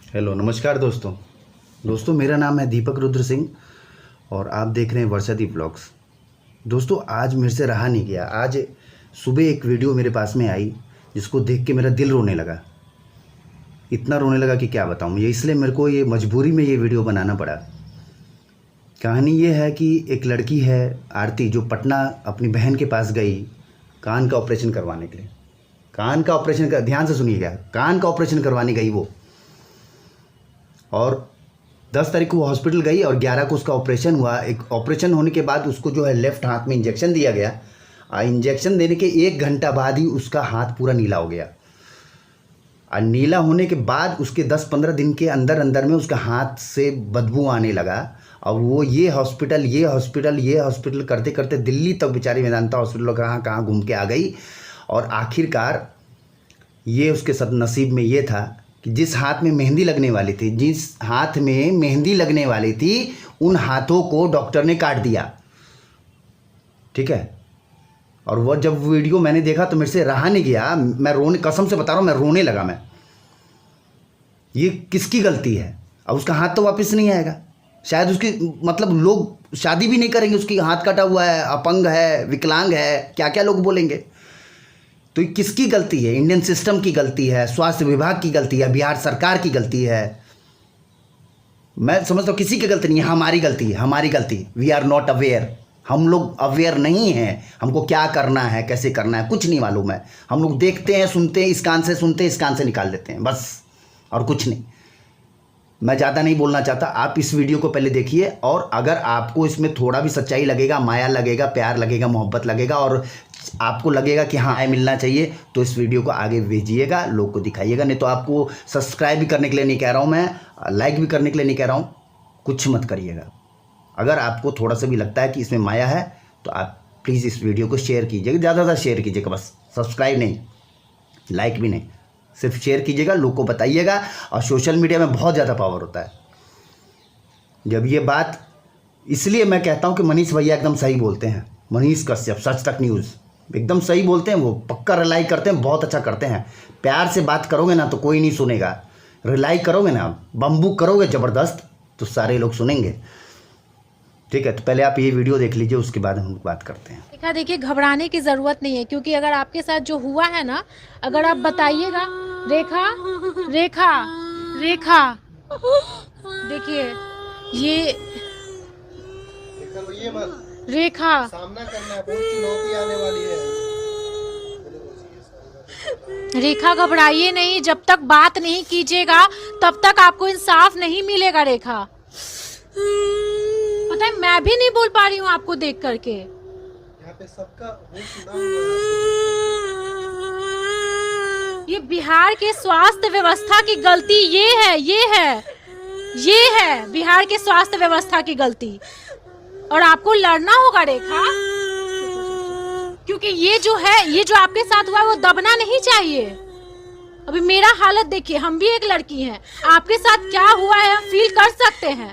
Hello, नमस्कार दोस्तों मेरा नाम है दीपक रुद्र सिंह और आप देख रहे हैं वर्षादीप व्लॉग्स। दोस्तों आज मेरे से रहा नहीं गया। आज सुबह एक वीडियो मेरे पास में आई जिसको देख के मेरा दिल रोने लगा। इतना रोने लगा कि क्या बताऊँ। ये इसलिए मेरे को ये मजबूरी में ये वीडियो बनाना पड़ा। कहानी ये है कि एक लड़की है आरती, जो पटना अपनी बहन के पास गई कान का ऑपरेशन करवाने के लिए। कान का ऑपरेशन का ध्यान से सुनिएगा, कान का ऑपरेशन करवाने गई वो, और 10 तारीख को वो हॉस्पिटल गई और 11 को उसका ऑपरेशन हुआ। एक ऑपरेशन होने के बाद उसको जो है लेफ़्ट हाथ में इंजेक्शन दिया गया। इंजेक्शन देने के 1 घंटा बाद ही उसका हाथ पूरा नीला हो गया। और नीला होने के बाद उसके 10-15 दिन के अंदर अंदर में उसका हाथ से बदबू आने लगा। और वो ये हॉस्पिटल करते करते दिल्ली तक बेचारी मेदांता हॉस्पिटल कहाँ घूम के आ गई। और आखिरकार ये उसके सदनसीब में ये था कि जिस हाथ में मेहंदी लगने वाली थी, उन हाथों को डॉक्टर ने काट दिया। ठीक है। और वह जब वीडियो मैंने देखा तो मेरे से रहा नहीं गया। मैं रोने, कसम से बता रहा हूँ, मैं रोने लगा। मैं ये किसकी गलती है? अब उसका हाथ तो वापस नहीं आएगा। शायद उसकी मतलब लोग शादी भी नहीं करेंगे, उसकी हाथ कटा हुआ है, अपंग है, विकलांग है, क्या क्या लोग बोलेंगे। तो ये किसकी गलती है? इंडियन सिस्टम की गलती है, स्वास्थ्य विभाग की गलती है, बिहार सरकार की गलती है। मैं समझता हूँ किसी की गलती नहीं है, हमारी गलती। We are not aware. हम लोग अवेयर नहीं हैं, हमको क्या करना है, कैसे करना है, कुछ नहीं मालूम है। हम लोग देखते हैं, सुनते हैं, इस कान से सुनते हैं, इस कान से निकाल देते हैं, बस, और कुछ नहीं। मैं ज़्यादा नहीं बोलना चाहता। आप इस वीडियो को पहले देखिए, और अगर आपको इसमें थोड़ा भी सच्चाई लगेगा, माया लगेगा, प्यार लगेगा, मोहब्बत लगेगा, और आपको लगेगा कि हाँ मिलना चाहिए, तो इस वीडियो को आगे भेजिएगा, लोग को दिखाइएगा। नहीं तो आपको सब्सक्राइब भी करने के लिए नहीं कह रहा हूँ मैं, लाइक भी करने के लिए नहीं कह रहा हूँ, कुछ मत करिएगा। अगर आपको थोड़ा सा भी लगता है कि इसमें माया है तो आप प्लीज़ इस वीडियो को शेयर कीजिएगा, ज़्यादा शेयर कीजिएगा, बस सब्सक्राइब नहीं, लाइक भी नहीं, सिर्फ शेयर कीजिएगा, लोग को बताइएगा। और सोशल मीडिया में बहुत ज़्यादा पावर होता है। जब ये बात, इसलिए मैं कहता हूँ कि मनीष भैया एकदम सही बोलते हैं। मनीष कश्यप, सच तक न्यूज़, एकदम सही बोलते हैं। वो पक्का रिलाई करते हैं, बहुत अच्छा करते हैं। प्यार से बात करोगे ना तो कोई नहीं सुनेगा, रिलाई करोगे ना, बम्बू करोगे ज़बरदस्त, तो सारे लोग सुनेंगे। ठीक है, तो पहले आप ये वीडियो देख लीजिए, उसके बाद हम बात करते हैं। देखिए, घबराने की ज़रूरत नहीं है, क्योंकि अगर आपके साथ जो हुआ है ना, अगर आप बताइएगा, रेखा देखिए, ये रेखा, सामना करना है, बहुत चुनौती आने वाली है। रेखा घबराइए नहीं। जब तक बात नहीं कीजिएगा तब तक आपको इंसाफ नहीं मिलेगा। रेखा, पता है मैं भी नहीं बोल पा रही हूँ आपको देख करके। यहाँ पे सबका वो सुना हुआ है। ये बिहार के स्वास्थ्य व्यवस्था की गलती ये है बिहार के स्वास्थ्य व्यवस्था की गलती। और आपको लड़ना होगा रेखा, क्योंकि ये जो आपके साथ हुआ है वो दबना नहीं चाहिए। अभी मेरा हालत देखिए, हम भी एक लड़की हैं, आपके साथ क्या हुआ है हम फील कर सकते हैं।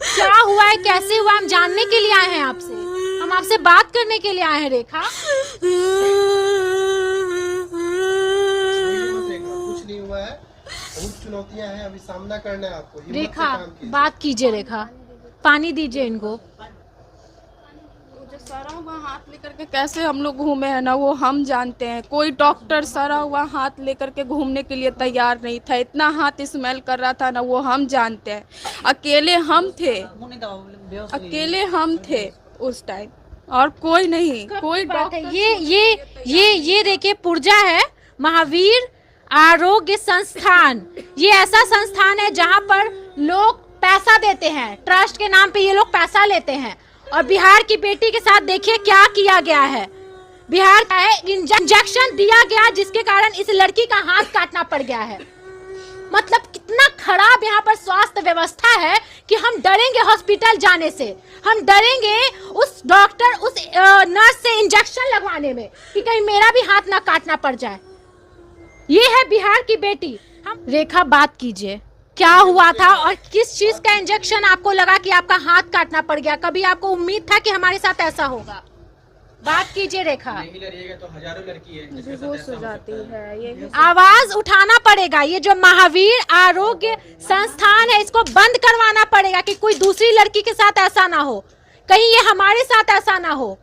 क्या हुआ है, कैसे हुआ, हम जानने के लिए आए हैं आपसे, हम आपसे बात करने के लिए आए हैं। रेखा, कुछ नहीं हुआ है, बहुत चुनौतियां हैं, अभी सामना करना है आपको। रेखा बात कीजिए, रेखा पानी दीजिए इनको। सरा हुआ हाथ लेकर के कैसे हम लोग घूमे हैं ना, वो हम जानते हैं। कोई डॉक्टर सरा हुआ हाथ लेकर के घूमने के लिए तैयार नहीं था। इतना हाथ स्मेल कर रहा था ना, वो हम जानते हैं। अकेले हम थे उस टाइम, और कोई नहीं, कोई डॉक्टर। ये देखिए, पुर्जा है महावीर आरोग्य संस्थान। ये ऐसा संस्थान है जहाँ पर लोग पैसा देते हैं, ट्रस्ट के नाम पे ये लोग पैसा लेते हैं। और बिहार की बेटी के साथ देखिए क्या किया गया है। बिहार का है इंजेक्शन दिया गया, जिसके कारण इस लड़की का हाथ काटना पड़ गया है। मतलब कितना खराब यहाँ पर स्वास्थ्य व्यवस्था है कि हम डरेंगे हॉस्पिटल जाने से, हम डरेंगे उस डॉक्टर, उस नर्स से इंजेक्शन लगवाने में कि कहीं मेरा भी हाथ ना काटना पड़ जाए। ये है बिहार की बेटी। हम रेखा बात कीजिए, क्या हुआ था और किस चीज का इंजेक्शन आपको लगा कि आपका हाथ काटना पड़ गया? कभी आपको उम्मीद था कि हमारे साथ ऐसा होगा? बात कीजिए रेखा। नहीं लड़िएगा तो हजारों लड़की है जिसके साथ बेहोश ऐसा हो हो जाती सकता है। है यही आवाज उठाना पड़ेगा। ये जो महावीर आरोग्य संस्थान है इसको बंद करवाना पड़ेगा कि कोई दूसरी लड़की के साथ ऐसा ना हो, कहीं ये हमारे साथ ऐसा ना हो।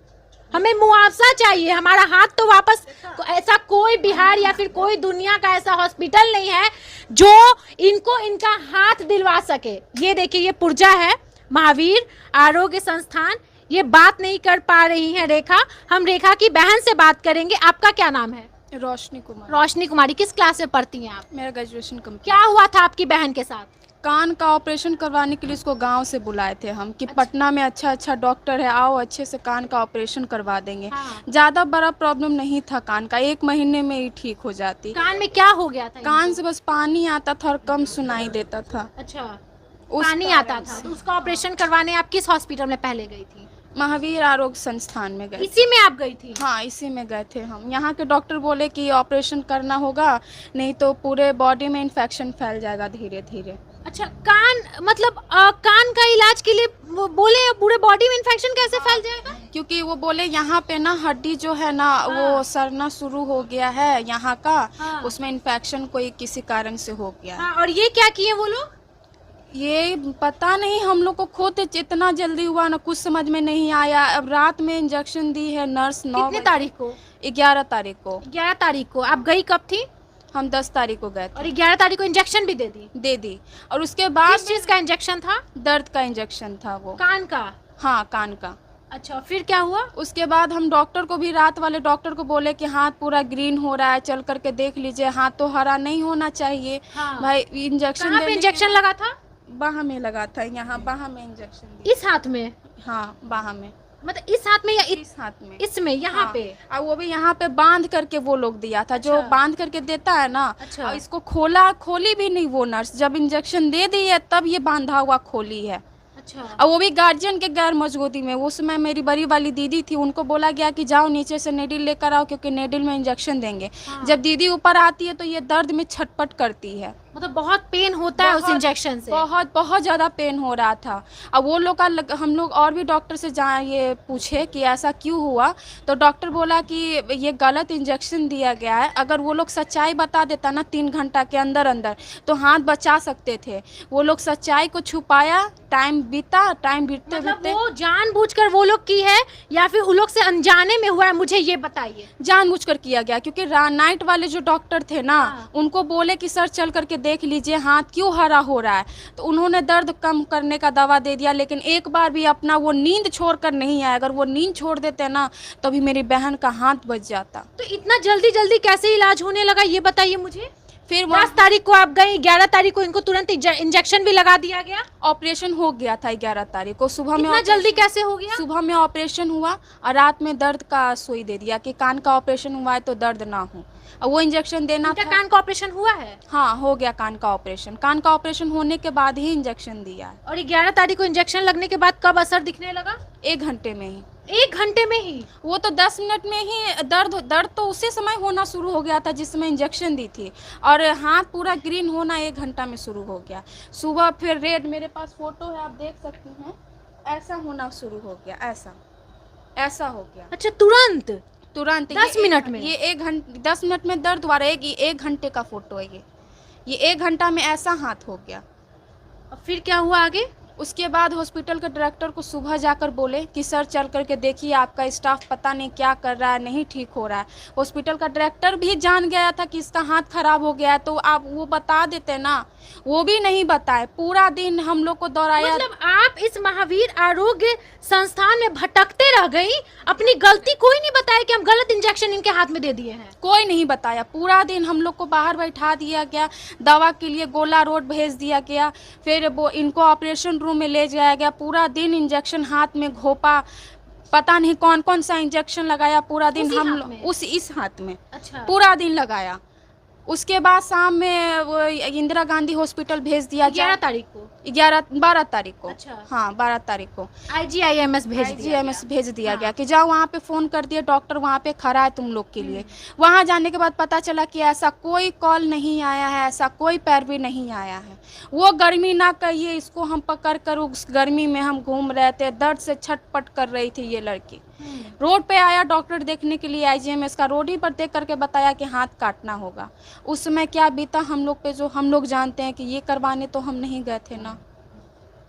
हमें मुआवजा चाहिए, हमारा हाथ तो वापस। ऐसा कोई बिहार या फिर कोई दुनिया का ऐसा हॉस्पिटल नहीं है जो इनको इनका हाथ दिलवा सके। ये देखिए, ये पुर्जा है महावीर आरोग्य संस्थान। ये बात नहीं कर पा रही हैं रेखा। हम रेखा की बहन से बात करेंगे। आपका क्या नाम है? रोशनी कुमार। रोशनी कुमारी। किस क्लास में पढ़ती हैं आप? मेरा ग्रेजुएशन कंप्लीट। क्या हुआ था आपकी बहन के साथ? कान का ऑपरेशन करवाने के लिए उसको गांव से बुलाए थे हम कि पटना में अच्छा डॉक्टर है, आओ अच्छे से कान का ऑपरेशन करवा देंगे। हाँ। ज़्यादा बड़ा प्रॉब्लम नहीं था कान का, 1 महीने में ही ठीक हो जाती। कान में क्या हो गया था? कान से बस पानी आता था और कम सुनाई देता था। अच्छा, उस पानी कारण आता था। तो उसका ऑपरेशन करवाने आप किस हॉस्पिटल में पहले गई थी? महावीर आरोग्य संस्थान में गए। इसी में आप गई थी? हाँ, इसी में गए थे हम। यहाँ के डॉक्टर बोले कि ऑपरेशन करना होगा, नहीं तो पूरे बॉडी में इन्फेक्शन फैल जाएगा धीरे धीरे। अच्छा, कान मतलब कान का इलाज के लिए वो बोले पूरे बॉडी में इन्फेक्शन कैसे फैल जाएगा? क्योंकि वो बोले यहाँ पे ना हड्डी जो है ना वो सड़ना शुरू हो गया है यहाँ का। हाँ। उसमें इन्फेक्शन कोई किसी कारण से हो गया है। हाँ, और ये क्या किए वो लोग? ये पता नहीं, हम लोग को खुद इतना जल्दी हुआ ना, कुछ समझ में नहीं आया। अब रात में इंजेक्शन दी है नर्स। 9 कितने तारीख को? 11 तारीख को। 11 तारीख को। आप गई कब थी? हम 10 तारीख को गए थे। और 11 तारीख को इंजेक्शन भी दे दी? और उसके बाद किस चीज का इंजेक्शन था? दर्द का इंजेक्शन था वो। कान का? हाँ, कान का। अच्छा, फिर क्या हुआ? उसके बाद हम डॉक्टर को भी, रात वाले डॉक्टर को बोले कि हाथ पूरा ग्रीन हो रहा है, चल करके देख लीजिए। हाथ तो हरा नहीं होना चाहिए। हाँ। भाई इंजेक्शन कहाँ पे इंजेक्शन लगा था? बाह में लगा था, यहाँ बाह में इंजेक्शन दिया। इस हाथ में? हाँ, बाह में। मतलब इस हाथ में या इस हाथ में? इसमें, यहाँ हाँ। पे? और वो भी यहाँ पे बांध करके वो लोग दिया था। जो अच्छा। बांध करके देता है ना। अच्छा। और इसको खोली भी नहीं वो नर्स। जब इंजेक्शन दे दी है तब ये बांधा हुआ खोली है। अच्छा। और वो भी गार्जियन के गैर मौजूदगी में। उस समय मेरी बड़ी वाली दीदी थी, उनको बोला गया कि जाओ नीचे से नेडिल लेकर आओ क्योंकि नेडिल में इंजेक्शन देंगे। हाँ। जब दीदी ऊपर आती है तो ये दर्द में छटपट करती है। मतलब बहुत पेन होता है उस बहुत- इंजेक्शन से? बहुत बहुत ज़्यादा पेन हो रहा था। अब वो लोग का हम लोग और भी डॉक्टर से ये पूछे कि ऐसा क्यों हुआ, तो डॉक्टर बोला कि ये गलत इंजेक्शन दिया गया है। अगर वो लोग सच्चाई बता देता ना 3 घंटा के अंदर अंदर तो हाथ बचा सकते थे। वो लोग सच्चाई को छुपाया, टाइम बीतते मतलब बीतते वो जानबूझकर वो लोग की है या फिर उन लोग से अनजाने में हुआ है, मुझे ये बताइए। जानबूझकर किया गया। क्योंकि नाइट वाले जो डॉक्टर थे ना, हाँ। उनको बोले कि सर चल करके देख लीजिए हाथ क्यों हरा हो रहा है, तो उन्होंने दर्द कम करने का दवा दे दिया। लेकिन एक बार भी अपना वो नींद छोड़कर नहीं आया। अगर वो नींद छोड़ देते ना तो भी मेरी बहन का हाथ बच जाता। तो इतना जल्दी जल्दी कैसे इलाज होने लगा ये बताइए मुझे। फिर 10 तारीख को आप गई, 11 तारीख को इनको तुरंत इंजेक्शन भी लगा दिया गया। ऑपरेशन हो गया था 11 तारीख को सुबह में। इतना जल्दी कैसे हो गया? सुबह में ऑपरेशन हुआ और रात में दर्द का सुई दे दिया कि कान का ऑपरेशन हुआ है तो दर्द ना हो। और वो इंजेक्शन देना इनका था। कान का ऑपरेशन हुआ है? हाँ, हो गया कान का ऑपरेशन। कान का ऑपरेशन होने के बाद ही इंजेक्शन दिया है। और 11 तारीख को इंजेक्शन लगने के बाद कब असर दिखने लगा? 1 घंटे में ही। 1 घंटे में ही? वो तो 10 मिनट में ही दर्द तो उसी समय होना शुरू हो गया था जिस समय इंजेक्शन दी थी। और हाथ पूरा ग्रीन होना 1 घंटा में शुरू हो गया। सुबह फिर रेड, मेरे पास फोटो है आप देख सकती हैं, ऐसा होना शुरू हो गया। ऐसा हो गया। अच्छा, तुरंत 10 मिनट में? ये 10 मिनट में दर्द हुआ। 1 घंटे का फोटो है ये 1 घंटा में ऐसा हाथ हो गया। और फिर क्या हुआ आगे? उसके बाद हॉस्पिटल के डायरेक्टर को सुबह जाकर बोले कि सर चल करके देखिए आपका स्टाफ पता नहीं क्या कर रहा है, नहीं ठीक हो रहा है। हॉस्पिटल का डायरेक्टर भी जान गया था कि इसका हाथ खराब हो गया है, तो आप वो बता देते ना, वो भी नहीं बताए। पूरा दिन हम लोग को दौड़ाया। मतलब आप इस महावीर आरोग्य संस्थान में भटकते रह गई, अपनी गलती कोई नहीं बताया कि हम गलत इंजेक्शन इनके हाथ में दे दिए हैं? कोई नहीं बताया। पूरा दिन हम लोग को बाहर बैठा दिया गया, दवा के लिए गोला रोड भेज दिया गया, फिर वो इनको ऑपरेशन रूम में ले जाया गया। पूरा दिन इंजेक्शन हाथ में घोपा, पता नहीं कौन कौन सा इंजेक्शन लगाया पूरा दिन उसी हम हाथ लोग में? इस हाथ में अच्छा। पूरा दिन लगाया। उसके बाद शाम में वो इंदिरा गांधी हॉस्पिटल भेज दिया 11 तारीख को? 12 तारीख को। अच्छा। हाँ, 12 तारीख को IGIMS भेज दिया IGMS गया। भेज दिया हाँ। गया कि जाओ वहाँ पे फ़ोन कर दिया, डॉक्टर वहाँ पे खड़ा है तुम लोग के लिए। वहाँ जाने के बाद पता चला कि ऐसा कोई कॉल नहीं आया है, ऐसा कोई पैरवी नहीं आया है। वो गर्मी ना कहिए, इसको हम पकड़ कर उस गर्मी में हम घूम रहे थे, दर्द से छटपट कर रही थी ये लड़की। रोड पे आया डॉक्टर देखने के लिए IGMS का, रोड ही पर देख करके बताया कि हाथ काटना होगा। उस समय क्या बीता हम लोग पे, जो हम लोग जानते हैं कि ये करवाने तो हम नहीं गए थे ना,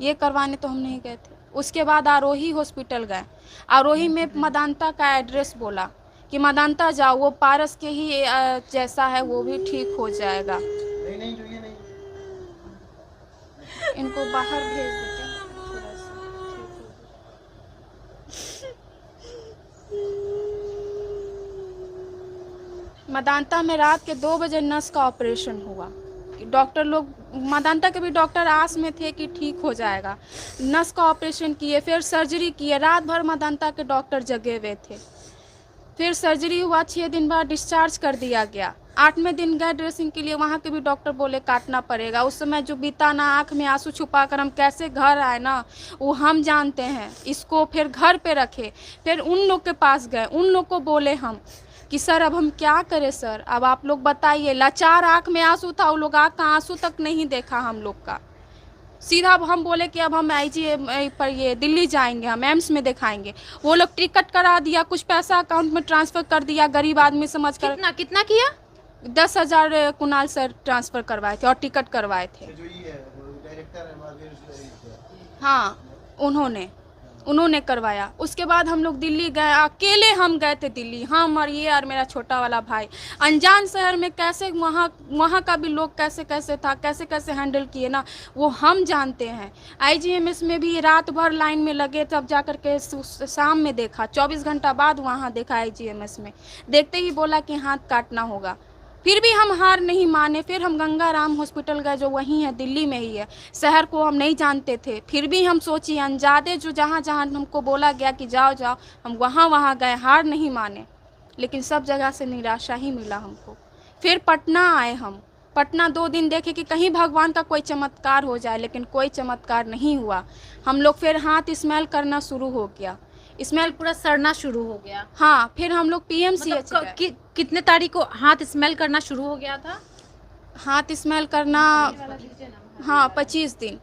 ये करवाने तो हम नहीं गए थे। उसके बाद आरोही हॉस्पिटल गए, आरोही में मदांता का एड्रेस बोला कि मदांता जाओ, वो पारस के ही जैसा है, वो भी ठीक हो जाएगा। नहीं नहीं, जो ये नहीं, इनको बाहर भेज देते हैं थोड़ा सा, मदांता में रात के 2 बजे नस का ऑपरेशन हुआ। डॉक्टर लोग, मदांता के भी डॉक्टर आस में थे कि ठीक हो जाएगा। नस का ऑपरेशन किए, फिर सर्जरी किए, रात भर मदांता के डॉक्टर जगे हुए थे। फिर सर्जरी हुआ, 6 दिन बाद डिस्चार्ज कर दिया गया। 8वें दिन गए ड्रेसिंग के लिए, वहाँ के भी डॉक्टर बोले काटना पड़ेगा। उस समय जो बीता ना, आँख में आंसू छुपाकर हम कैसे घर आए ना, वो हम जानते हैं। इसको फिर घर पे रखे, फिर उन लोग के पास गए, उन लोग को बोले हम कि सर अब हम क्या करें सर, अब आप लोग बताइए। लाचार, आँख में आंसू था, वो लोग आँख का आंसू तक नहीं देखा हम लोग का। सीधा अब हम बोले कि अब हम IGM पर ये दिल्ली जाएंगे, हम एम्स में दिखाएंगे। वो लोग टिकट करा दिया, कुछ पैसा अकाउंट में ट्रांसफ़र कर दिया, गरीब आदमी समझ कर। कितना किया? 10,000 कुणाल सर ट्रांसफ़र करवाए थे और टिकट करवाए थे। जो ये है वो डायरेक्टर है महावीर, हाँ, उन्होंने करवाया। उसके बाद हम लोग दिल्ली गए, अकेले हम गए थे दिल्ली, हम और ये और मेरा छोटा वाला भाई। अनजान शहर में कैसे वहाँ का भी लोग कैसे कैसे था, कैसे कैसे हैंडल किए ना, वो हम जानते हैं। IGMS में भी रात भर लाइन में लगे, तब जा कर के शाम में देखा, 24 घंटा बाद वहाँ देखा IGMS में। देखते ही बोला कि हाथ काटना होगा। फिर भी हम हार नहीं माने। फिर हम गंगाराम हॉस्पिटल गए, जो वहीं है, दिल्ली में ही है। शहर को हम नहीं जानते थे, फिर भी हम सोची, अनजादे जो जहाँ जहाँ हमको बोला गया कि जाओ जाओ, हम वहाँ गए, हार नहीं माने। लेकिन सब जगह से निराशा ही मिला हमको। फिर पटना आए हम, पटना 2 दिन देखे कि कहीं भगवान का कोई चमत्कार हो जाए, लेकिन कोई चमत्कार नहीं हुआ। हम लोग फिर हाथ स्मेल करना शुरू हो गया, स्मेल पूरा सड़ना शुरू हो गया। हाँ, फिर हम लोग PMCH गए। कितने तारीख को हाथ स्मेल करना शुरू हो गया था? हाथ स्मेल करना, हाँ 25 दिन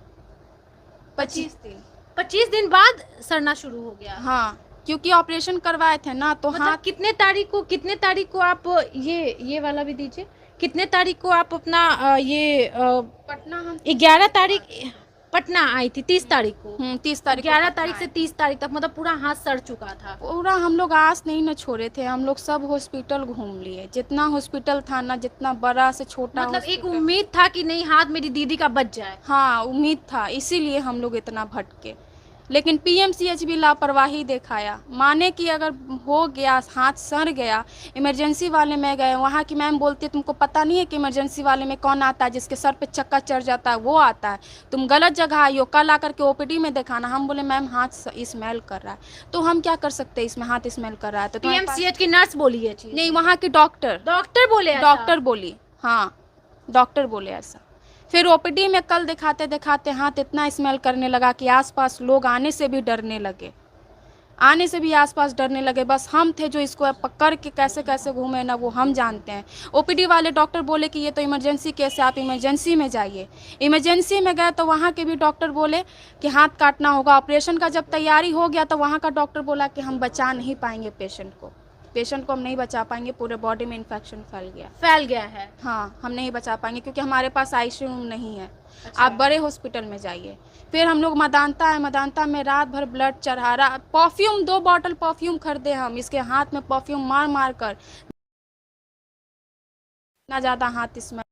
25 दिन बाद सड़ना शुरू हो गया। हाँ, क्योंकि ऑपरेशन करवाए थे ना, तो मतलब हाथ कितने तारीख को आप ये वाला भी दीजिए, कितने तारीख को आप अपना पटना हम 11 तारीख पटना आई थी, 30 तारीख को। 30 तारीख 11 तारीख से 30 तारीख तक मतलब पूरा हाथ सड़ चुका था। पूरा हम लोग आस नहीं न छोड़े थे, हम लोग सब हॉस्पिटल घूम लिए, जितना हॉस्पिटल था ना, जितना बड़ा से छोटा, मतलब एक उम्मीद था कि नहीं हाथ मेरी दीदी का बच जाए। हाँ, उम्मीद था, इसीलिए हम लोग इतना भटके। लेकिन PMCH भी लापरवाही दिखाया। माने कि अगर हो गया, हाथ सड़ गया, इमरजेंसी वाले में गए, वहाँ की मैम बोलती है तुमको पता नहीं है कि इमरजेंसी वाले में कौन आता है, जिसके सर पे चक्का चढ़ जाता है वो आता है, तुम गलत जगह आई हो, कल आकर के OPD में दिखाना। हम बोले मैम हाथ स्मेल कर रहा है, तो हम क्या कर सकते हैं, इसमें हाथ स्मेल कर रहा है तो PMCH की नर्स बोली है नहीं, वहाँ की डॉक्टर बोले, डॉक्टर बोली, हाँ डॉक्टर बोले ऐसा। फिर OPD में कल दिखाते दिखाते हाथ इतना स्मेल करने लगा कि आसपास लोग आने से भी डरने लगे, आसपास डरने लगे। बस हम थे जो इसको पकड़ के कैसे कैसे घूमे ना, वो हम जानते हैं। OPD वाले डॉक्टर बोले कि ये तो इमरजेंसी केस है, आप इमरजेंसी में जाइए। इमरजेंसी में गए तो वहाँ के भी डॉक्टर बोले कि हाथ काटना होगा। ऑपरेशन का जब तैयारी हो गया तो वहाँ का डॉक्टर बोला कि हम बचा नहीं पाएंगे पेशेंट को हम नहीं बचा पाएंगे, पूरे बॉडी में इन्फेक्शन फैल गया है। हाँ, हम नहीं बचा पाएंगे क्योंकि हमारे पास ICU रूम नहीं है। अच्छा। आप बड़े हॉस्पिटल में जाइए। फिर हम लोग मदांता है, मदांता में रात भर ब्लड चढ़ा रहा, परफ्यूम 2 बॉटल परफ्यूम खरीदे हम, इसके हाथ में परफ्यूम मार मार कर, इतना ज़्यादा हाथ स्मेल